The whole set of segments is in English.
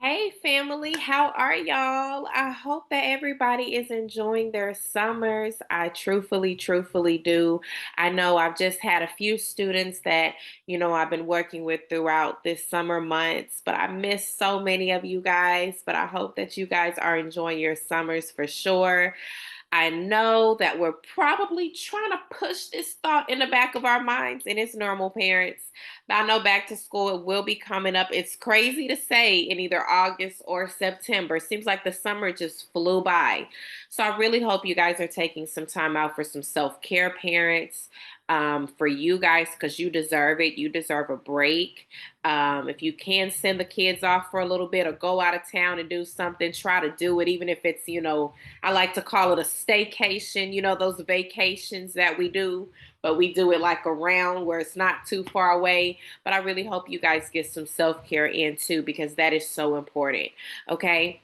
Hey family, how are y'all? I hope that everybody is enjoying their summers. I truthfully do. I know I've just had a few students that, I've been working with throughout this summer months, but I miss so many of you guys, but I hope that you guys are enjoying your summers for sure. I know that we're probably trying to push this thought in the back of our minds, and it's normal, parents. But I know back to school it will be coming up. It's crazy to say in either August or September. Seems like the summer just flew by. So I really hope you guys are taking some time out for some self care, parents. For you guys, because you deserve it. You deserve a break. If you can send the kids off for a little bit or go out of town and do something, try to do it, even if it's, I like to call it a staycation, those vacations that we do, but we do it like around where it's not too far away. But I really hope you guys get some self care in too, because that is so important. Okay.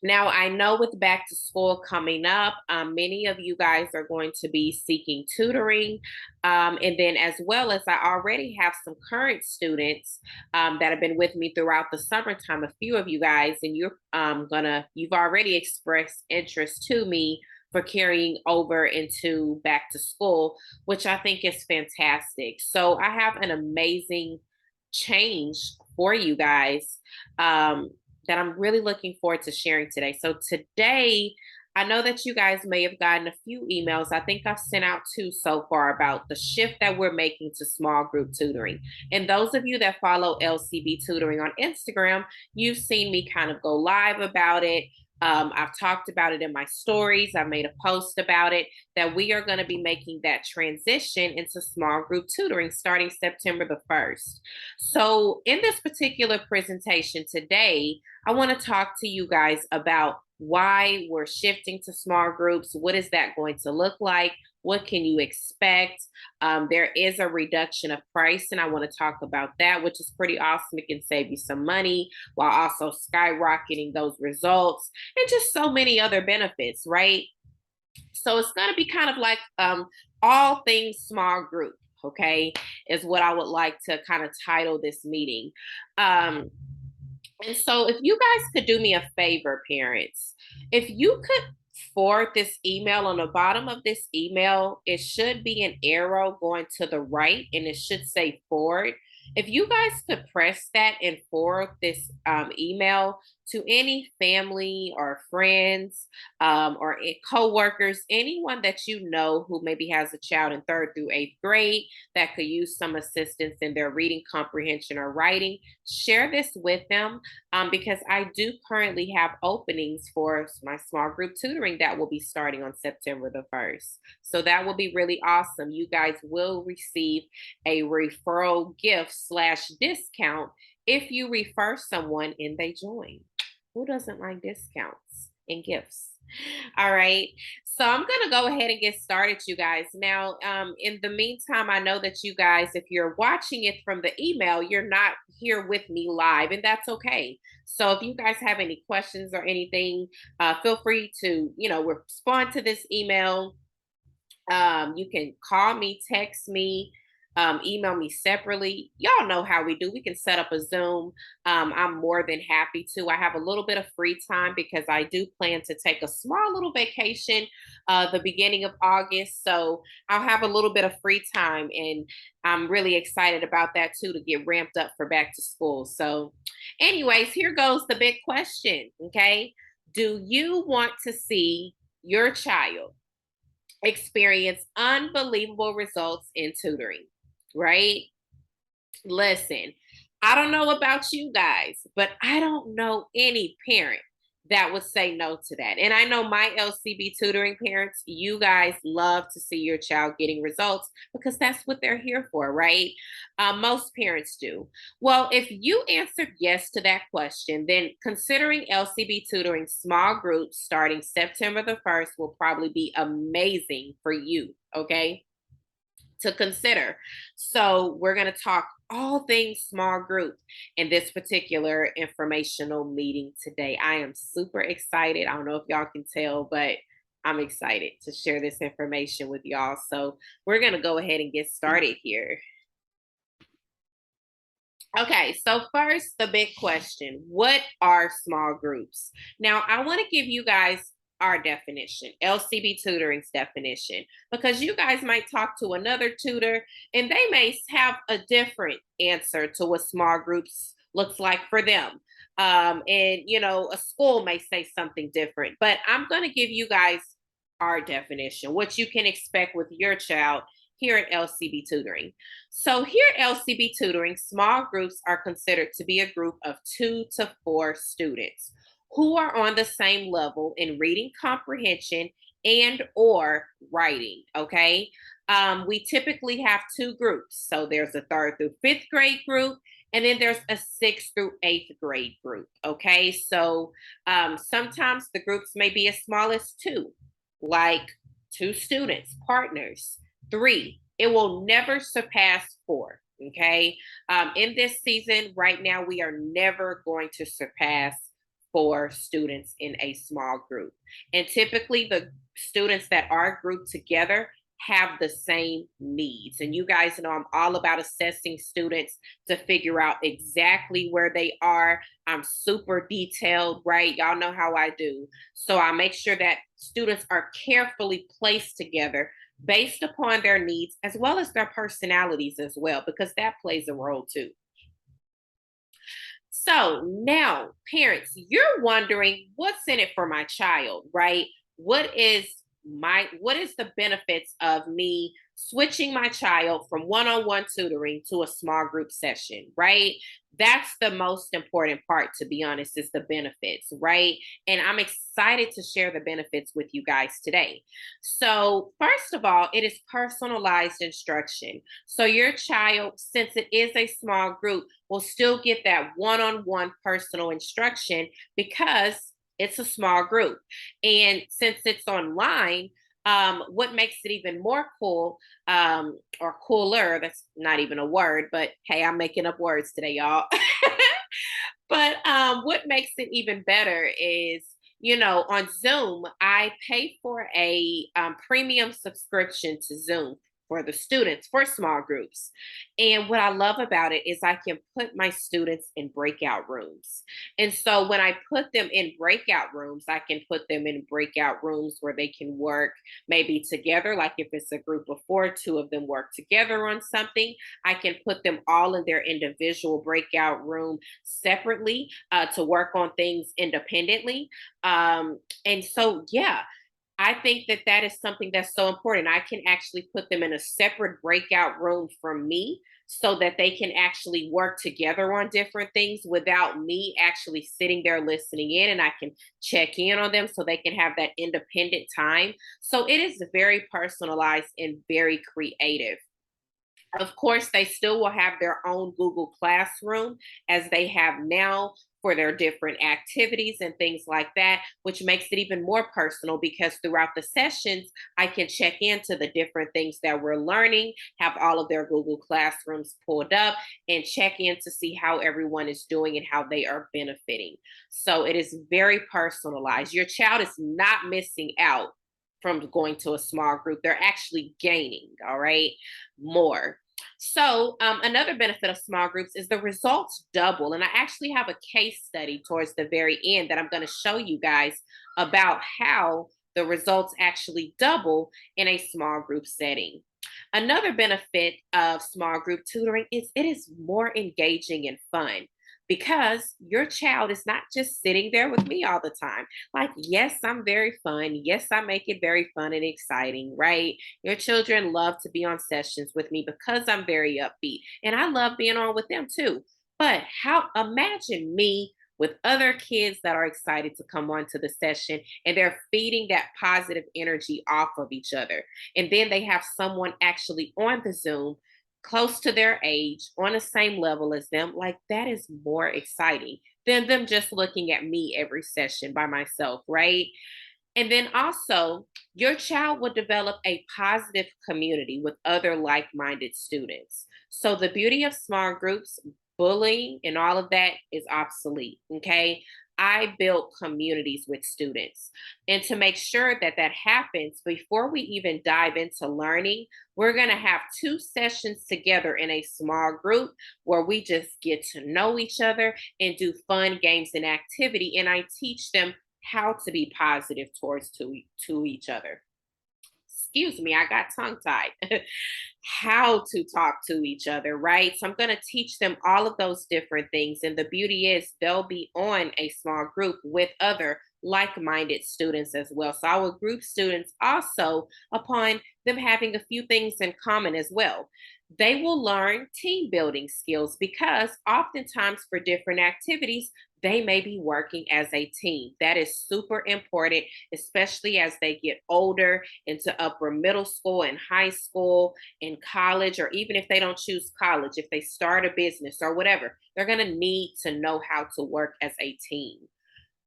Now, I know with back to school coming up, many of you guys are going to be seeking tutoring. And then, as well as I already have some current students that have been with me throughout the summertime, a few of you guys, and you've already expressed interest to me for carrying over into back to school, which I think is fantastic. So, I have an amazing change for you guys. Um, that I'm really looking forward to sharing today. So today, I know that you guys may have gotten a few emails. I think I've sent out two so far about the shift that we're making to small group tutoring. And those of you that follow LCB Tutoring on Instagram, you've seen me kind of go live about it. I've talked about it in my stories. I made a post about it that we are going to be making that transition into small group tutoring starting September the 1st. So, in this particular presentation today, I want to talk to you guys about why we're shifting to small groups. What is that going to look like? What can you expect? There is a reduction of price, and I want to talk about that, which is pretty awesome. It can save you some money while also skyrocketing those results and just so many other benefits, right? So it's going to be kind of like all things small group, okay, is what I would like to kind of title this meeting. Um, and so, if you guys could do me a favor, parents, if you could forward this email on the bottom of this email, it should be an arrow going to the right and it should say forward. If you guys could press that and forward this email to any family or friends or co-workers, anyone that you know who maybe has a child in third through eighth grade that could use some assistance in their reading comprehension or writing, share this with them because I do currently have openings for my small group tutoring that will be starting on September the 1st. So that will be really awesome. You guys will receive a referral gift slash discount if you refer someone and they join. Who doesn't like discounts and gifts? All right. So I'm going to go ahead and get started, you guys. Now, in the meantime, I know that you guys, if you're watching it from the email, you're not here with me live, and that's okay. So if you guys have any questions or anything, feel free to, respond to this email. You can call me, text me, email me separately. Y'all know how we do. We can set up a Zoom. I'm more than happy to. I have a little bit of free time because I do plan to take a small little vacation the beginning of August. So I'll have a little bit of free time. And I'm really excited about that too to get ramped up for back to school. So, anyways, here goes the big question. Okay. Do you want to see your child experience unbelievable results in tutoring, right? Listen, I don't know about you guys, but I don't know any parent that would say no to that. And I know my LCB tutoring parents, you guys love to see your child getting results because that's what they're here for, right? Most parents do. Well, if you answered yes to that question, then considering LCB tutoring small groups starting September the 1st will probably be amazing for you, okay? To consider. So, we're going to talk all things small group in this particular informational meeting today. I am super excited. I don't know if y'all can tell, but I'm excited to share this information with y'all. So, we're going to go ahead and get started here. Okay, so first, the big question: what are small groups? Now, I want to give you guys our definition, LCB Tutoring's definition, because you guys might talk to another tutor and they may have a different answer to what small groups looks like for them. And, a school may say something different, but I'm going to give you guys our definition, what you can expect with your child here at LCB Tutoring. So, here at LCB Tutoring, small groups are considered to be a group of 2 to 4 students who are on the same level in reading comprehension and or writing. Okay. We typically have 2 groups. So there's a 3rd through 5th grade group, and then there's a 6th through 8th grade group. Okay. So sometimes the groups may be as small as 2, like 2 students, partners, 3. It will never surpass 4. Okay. In this season, right now, we are never going to surpass 4 students in a small group. And typically, the students that are grouped together have the same needs. And you guys know I'm all about assessing students to figure out exactly where they are. I'm super detailed, right? Y'all know how I do. So I make sure that students are carefully placed together based upon their needs as well as their personalities as well, because that plays a role too. So now, parents, you're wondering what's in it for my child, right? What is the benefits of me switching my child from one-on-one tutoring to a small group session, right? That's the most important part, to be honest, is the benefits, right? And I'm excited to share the benefits with you guys today. So, first of all, it is personalized instruction. So, your child, since it is a small group, will still get that one on one personal instruction because it's a small group. And since it's online, what makes it even more cool, or cooler, that's not even a word, but hey, I'm making up words today, y'all. But what makes it even better is, on Zoom, I pay for a premium subscription to Zoom for the students for small groups. And what I love about it is I can put my students in breakout rooms. And so when I put them in breakout rooms, I can put them in breakout rooms where they can work maybe together. Like if it's a group of 4, 2 of them work together on something. I can put them all in their individual breakout room separately to work on things independently. And so, yeah, I think that that is something that's so important. I can actually put them in a separate breakout room from me so that they can actually work together on different things without me actually sitting there listening in, and I can check in on them so they can have that independent time. So it is very personalized and very creative. Of course, they still will have their own Google Classroom as they have now for their different activities and things like that, which makes it even more personal because throughout the sessions, I can check into the different things that we're learning, have all of their Google Classrooms pulled up, and check in to see how everyone is doing and how they are benefiting. So it is very personalized. Your child is not missing out from going to a small group, they're actually gaining, all right, more. So, another benefit of small groups is the results double. And I actually have a case study towards the very end that I'm going to show you guys about how the results actually double in a small group setting. Another benefit of small group tutoring is it is more engaging and fun because your child is not just sitting there with me all the time. Like, yes, I'm very fun. Yes, I make it very fun and exciting, right? Your children love to be on sessions with me because I'm very upbeat and I love being on with them too. But how imagine me with other kids that are excited to come on to the session and they're feeding that positive energy off of each other. And then they have someone actually on the Zoom close to their age, on the same level as them. Like that is more exciting than them just looking at me every session by myself, right? And then also, your child will develop a positive community with other like minded students. So, the beauty of small groups, bullying, and all of that is obsolete. Okay. I build communities with students. And to make sure that that happens, before we even dive into learning, we're going to have two sessions together in a small group where we just get to know each other and do fun games and activity. And I teach them how to be positive towards to each other. Excuse me, I got tongue tied. How to talk to each other, right? So I'm going to teach them all of those different things. And the beauty is they'll be on a small group with other like minded students as well. So I will group students also upon them having a few things in common as well. They will learn team building skills because oftentimes for different activities, they may be working as a team. That is super important, especially as they get older into upper middle school and high school, in college, or even if they don't choose college, if they start a business or whatever, they're going to need to know how to work as a team.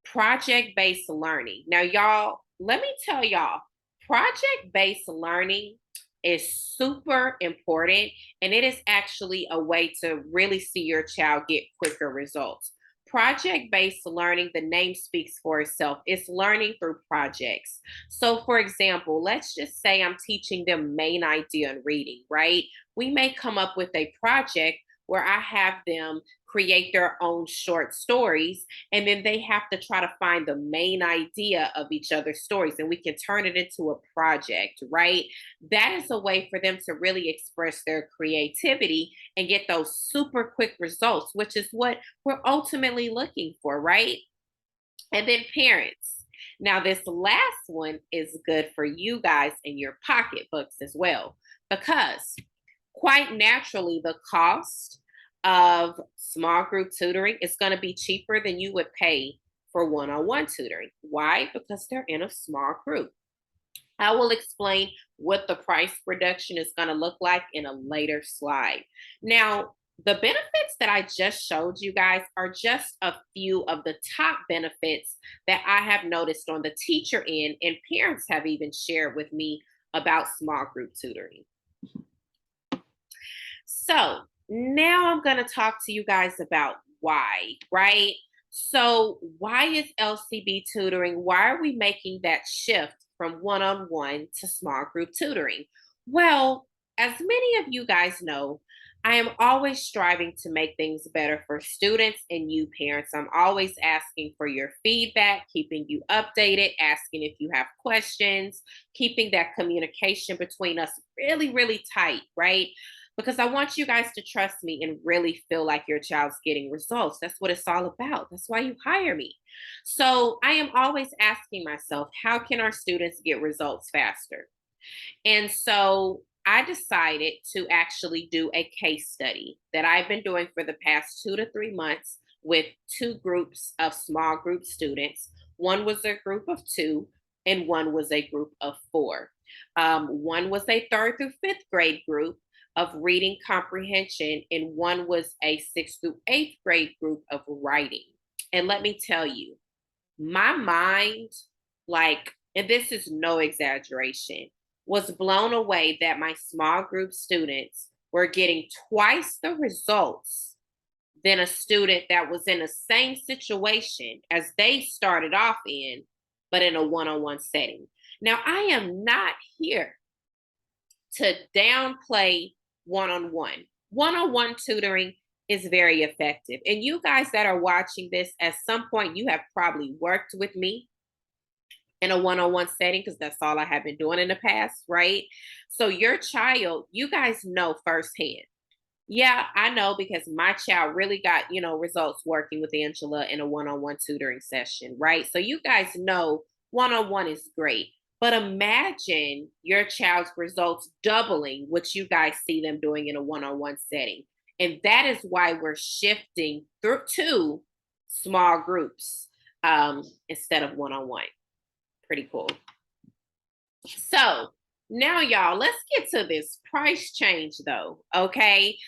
Project based learning. Now, y'all, let me tell y'all, project based learning is super important, and it is actually a way to really see your child get quicker results. Project based learning, the name speaks for itself. It's learning through projects. So, for example, let's just say I'm teaching them main idea in reading, right? We may come up with a project where I have them create their own short stories, and then they have to try to find the main idea of each other's stories, and we can turn it into a project, right? That is a way for them to really express their creativity and get those super quick results, which is what we're ultimately looking for, right? And then parents. Now, this last one is good for you guys in your pocketbooks as well, because quite naturally, the cost of small group tutoring is going to be cheaper than you would pay for one on one tutoring. Why? Because they're in a small group. I will explain what the price reduction is going to look like in a later slide. Now, the benefits that I just showed you guys are just a few of the top benefits that I have noticed on the teacher end, and parents have even shared with me about small group tutoring. So now I'm going to talk to you guys about why, right? So, why is LCB tutoring? Why are we making that shift from one on one to small group tutoring? Well, as many of you guys know, I am always striving to make things better for students and you parents. I'm always asking for your feedback, keeping you updated, asking if you have questions, keeping that communication between us really, really tight, right? Because I want you guys to trust me and really feel like your child's getting results. That's what it's all about. That's why you hire me. So I am always asking myself, how can our students get results faster? And so I decided to actually do a case study that I've been doing for the past 2 to 3 months with two groups of small group students. One was a group of two, and one was a group of four. One was a third through fifth grade group of reading comprehension, and one was a sixth through eighth grade group of writing. And let me tell you, my mind, like, and this is no exaggeration, was blown away that my small group students were getting twice the results than a student that was in the same situation as they started off in, but in a one on one setting. Now, I am not here to downplay one on one. One on one tutoring is very effective. And you guys that are watching this, at some point, you have probably worked with me in a one on one setting because that's all I have been doing in the past, right? So, your child, you guys know firsthand. Yeah, I know because my child really got, results working with Angela in a one on one tutoring session, right? So, you guys know one on one is great. But imagine your child's results doubling what you guys see them doing in a one on one setting. And that is why we're shifting through to small groups instead of one on one. Pretty cool. So now, y'all, let's get to this price change, though. Okay.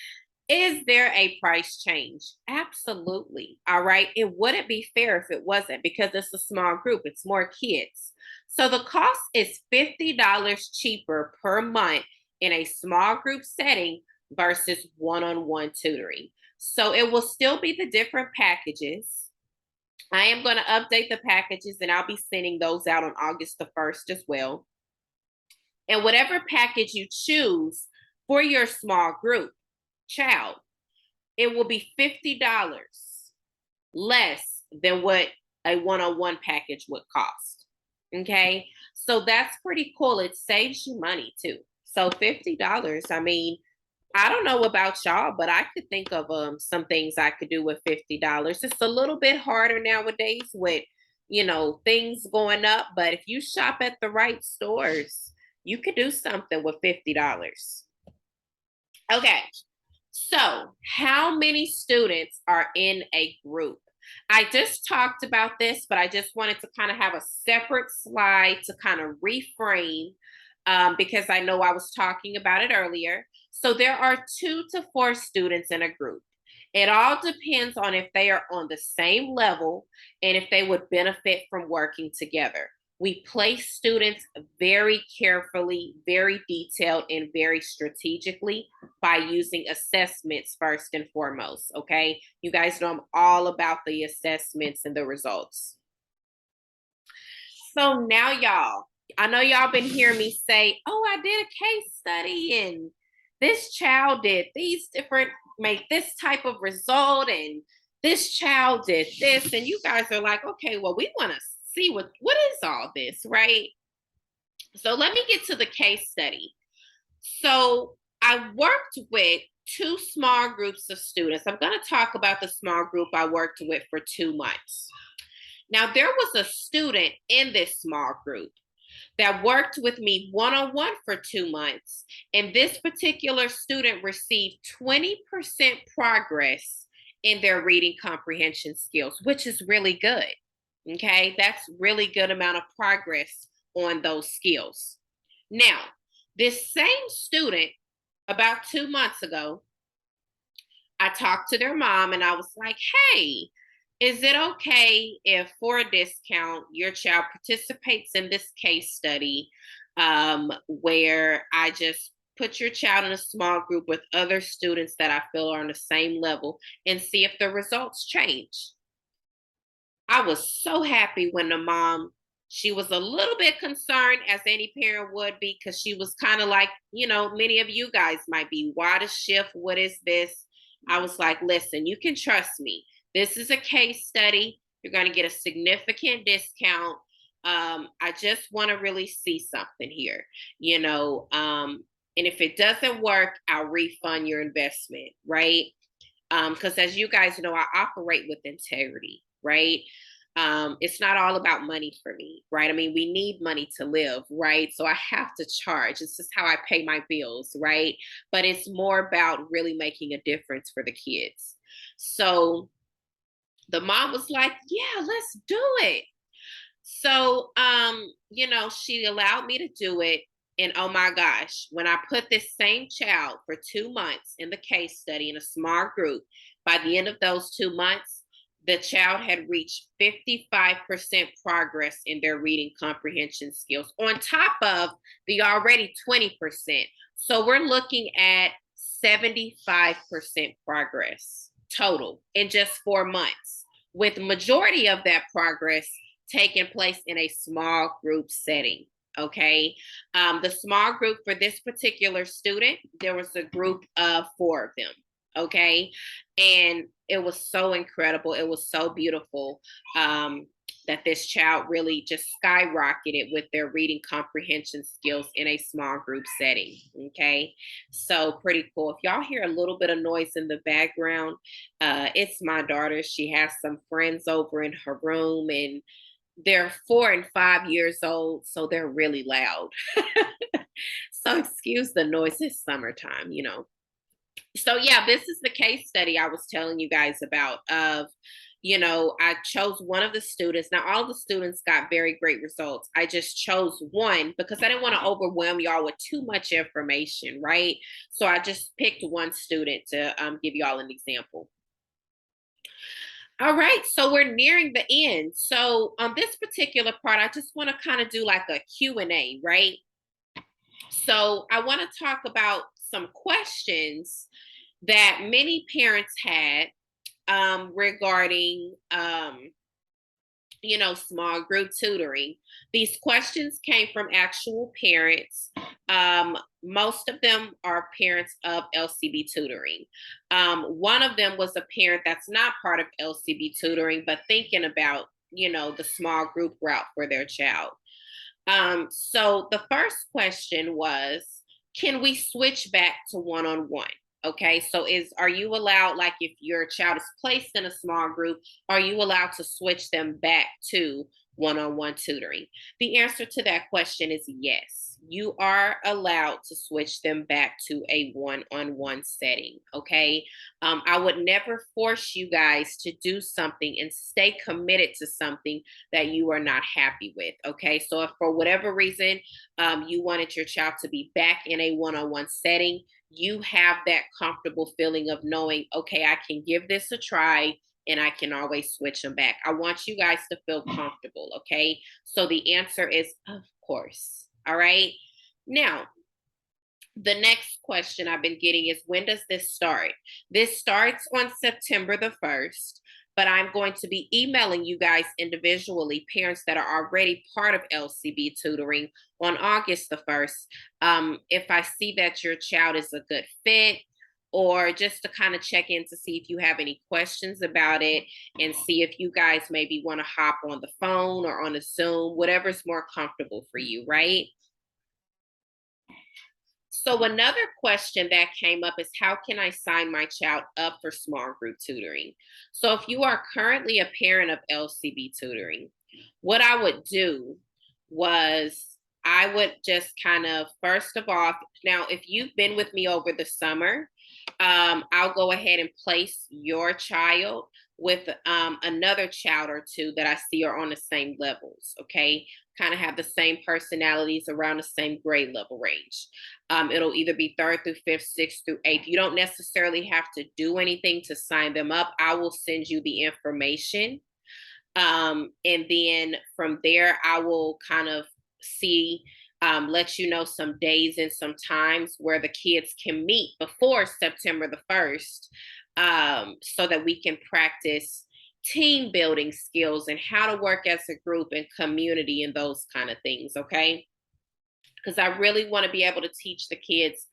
Is there a price change? Absolutely. All right. It wouldn't be fair if it wasn't because it's a small group, it's more kids. So the cost is $50 cheaper per month in a small group setting versus one on one tutoring. So it will still be the different packages. I am going to update the packages and I'll be sending those out on August the 1st as well. And whatever package you choose for your small group child, it will be $50 less than what a one-on-one package would cost. Okay. So that's pretty cool. It saves you money too. So $50, I mean, I don't know about y'all, but I could think of some things I could do with $50. It's a little bit harder nowadays with, things going up, but if you shop at the right stores, you could do something with $50. Okay. So, how many students are in a group? I just talked about this, but I just wanted to kind of have a separate slide to kind of reframe because I know I was talking about it earlier. So, there are 2 to 4 students in a group. It all depends on if they are on the same level and if they would benefit from working together. We place students very carefully, very detailed, and very strategically by using assessments first and foremost. Okay. You guys know I'm all about the assessments and the results. So now, y'all, I know y'all been hearing me say, oh, I did a case study and this child did these different, made this type of result, and this child did this. And you guys are like, okay, well, we want to see what is all this, right? So let me get to the case study. So I worked with 2 small groups of students. I'm going to talk about the small group I worked with for 2 months. Now, there was a student in this small group that worked with me one-on-one for 2 months. And this particular student received 20% progress in their reading comprehension skills, which is really good. Okay, that's really good amount of progress on those skills. Now, this same student, about 2 months ago, I talked to their mom and I was like, hey, is it okay if for a discount your child participates in this case study where I just put your child in a small group with other students that I feel are on the same level and see if the results change? I was so happy when the mom, she was a little bit concerned, as any parent would be, because she was kind of like, many of you guys might be, why the shift? What is this? I was like, listen, you can trust me. This is a case study. You're going to get a significant discount. I just want to really see something here, and if it doesn't work, I'll refund your investment, right? Because as you guys know, I operate with integrity, right? It's not all about money for me, right? I mean, we need money to live, right? So I have to charge. It's just how I pay my bills, right? But it's more about really making a difference for the kids. So the mom was like, yeah, let's do it. So, she allowed me to do it. And oh my gosh, when I put this same child for 2 months in the case study in a small group, by the end of those 2 months, the child had reached 55% progress in their reading comprehension skills on top of the already 20%. So we're looking at 75% progress total in just 4 months, with the majority of that progress taking place in a small group setting. Okay. The small group for this particular student, there was a group of 4 of them. Okay. And it was so incredible. It was so beautiful that this child really just skyrocketed with their reading comprehension skills in a small group setting. Okay. So pretty cool. If y'all hear a little bit of noise in the background, it's my daughter. She has some friends over in her room, and they're 4 and 5 years old, so they're really loud. So excuse the noise. It's summertime. So yeah, this is the case study I was telling you guys about. I chose one of the students. Now all the students got very great results. I just chose one because I didn't want to overwhelm y'all with too much information, right? So I just picked one student to give y'all an example. All right, so we're nearing the end. So on this particular part, I just want to kind of do like a Q&A, right? So I want to talk about some questions that many parents had regarding small group tutoring. These questions came from actual parents. Most of them are parents of LCB tutoring. One of them was a parent that's not part of LCB tutoring, but thinking about, the small group route for their child. So the first question was, can we switch back to one-on-one? Okay, so are you allowed, like if your child is placed in a small group, are you allowed to switch them back to one-on-one tutoring? The answer to that question is yes. You are allowed to switch them back to a one-on-one setting. Okay, I would never force you guys to do something and stay committed to something that you are not happy with. Okay, so if for whatever reason you wanted your child to be back in a one-on-one setting, you have that comfortable feeling of knowing, okay, I can give this a try and I can always switch them back. I want you guys to feel comfortable. Okay, so the answer is of course. All right, now the next question I've been getting is, when does this start? This starts on September the 1st, but I'm going to be emailing you guys individually, parents that are already part of LCB tutoring, on August the 1st. If I see that your child is a good fit, or just to kind of check in to see if you have any questions about it and see if you guys maybe want to hop on the phone or on a Zoom, whatever's more comfortable for you, right? So another question that came up is, how can I sign my child up for small group tutoring? So if you are currently a parent of LCB tutoring, what I would do was, I would just kind of, first of all, now if you've been with me over the summer, I'll go ahead and place your child with another child or two that I see are on the same levels. Okay, kind of have the same personalities, around the same grade level range. It'll either be third through fifth, sixth through eighth. You don't necessarily have to do anything to sign them up. I will send you the information. And then from there, I will kind of see, let you know some days and some times where the kids can meet before September the 1st, so that we can practice team building skills and how to work as a group and community and those kind of things. Okay, because I really want to be able to teach the kids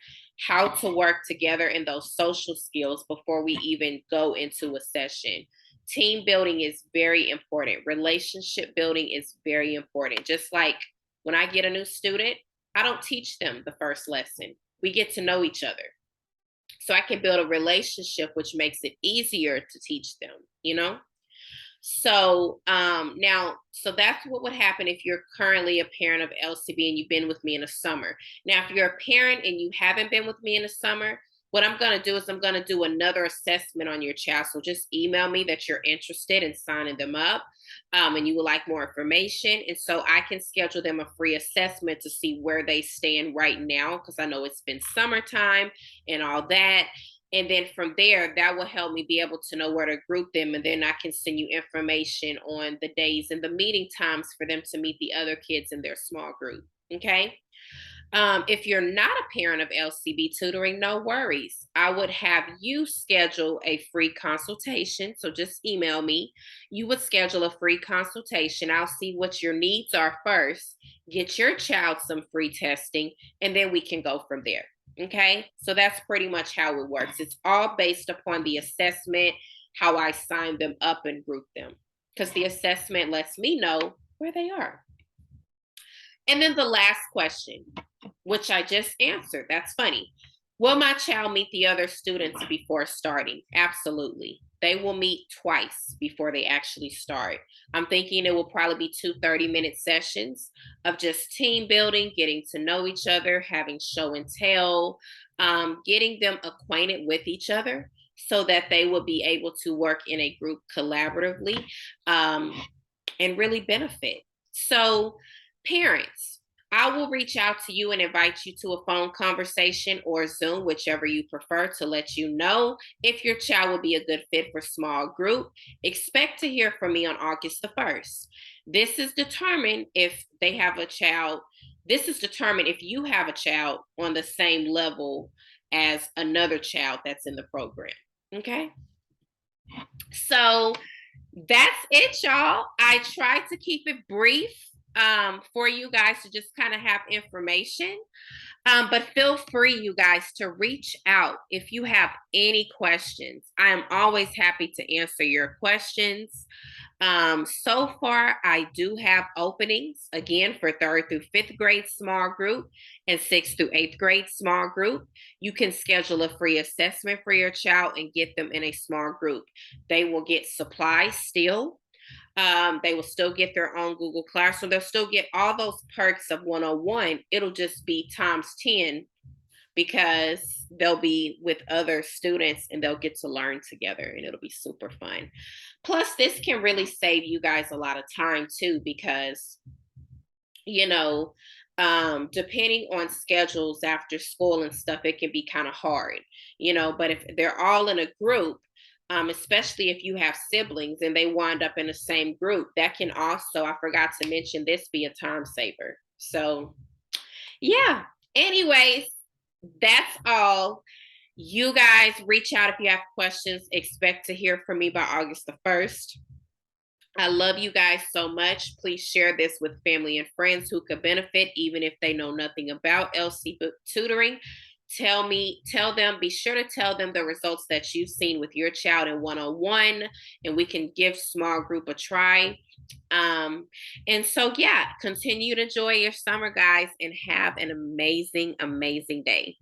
how to work together in those social skills before we even go into a session. Team building is very important. Relationship building is very important. Just like when I get a new student, I don't teach them the first lesson. We get to know each other. So I can build a relationship, which makes it easier to teach them. So so that's what would happen if you're currently a parent of LCB and you've been with me in the summer. Now, if you're a parent and you haven't been with me in the summer, what I'm going to do is I'm going to do another assessment on your child. So just email me that you're interested in signing them up, and you would like more information. And so I can schedule them a free assessment to see where they stand right now, because I know it's been summertime and all that. And then from there, that will help me be able to know where to group them. And then I can send you information on the days and the meeting times for them to meet the other kids in their small group. Okay. If you're not a parent of LCB tutoring, no worries. I would have you schedule a free consultation. So just email me. You would schedule a free consultation. I'll see what your needs are first, get your child some free testing, and then we can go from there. Okay, so that's pretty much how it works. It's all based upon the assessment, how I sign them up and group them, because the assessment lets me know where they are. And then the last question, which I just answered. That's funny. Will my child meet the other students before starting? Absolutely. They will meet twice before they actually start. I'm thinking it will probably be 2 30-minute sessions of just team building, getting to know each other, having show and tell, getting them acquainted with each other so that they will be able to work in a group collaboratively, and really benefit. So, parents, I will reach out to you and invite you to a phone conversation or Zoom, whichever you prefer, to let you know if your child will be a good fit for small group. Expect to hear from me on August the 1st. This is determined if they have a child. This is determined if you have a child on the same level as another child that's in the program. Okay. So That's it, y'all. I tried to keep it brief for you guys to just kind of have information. But feel free, you guys, to reach out if you have any questions. I am always happy to answer your questions. So far, I do have openings again for third through fifth grade small group and sixth through eighth grade small group. You can schedule a free assessment for your child and get them in a small group. They will get supplies still. They will still get their own Google Classroom. They'll still get all those perks of 101. It'll just be times 10 because they'll be with other students and they'll get to learn together and it'll be super fun. Plus, this can really save you guys a lot of time too, because, you know, depending on schedules after school and stuff, it can be kind of hard, but if they're all in a group, especially if you have siblings and they wind up in the same group, that can also, I forgot to mention this, be a time saver. So, yeah. Anyways, that's all. You guys reach out if you have questions. Expect to hear from me by August the 1st. I love you guys so much. Please share this with family and friends who could benefit, even if they know nothing about LCB Tutoring. Tell them, be sure to tell them the results that you've seen with your child in 101, and we can give small group a try. And so, yeah, continue to enjoy your summer, guys, and have an amazing, amazing day.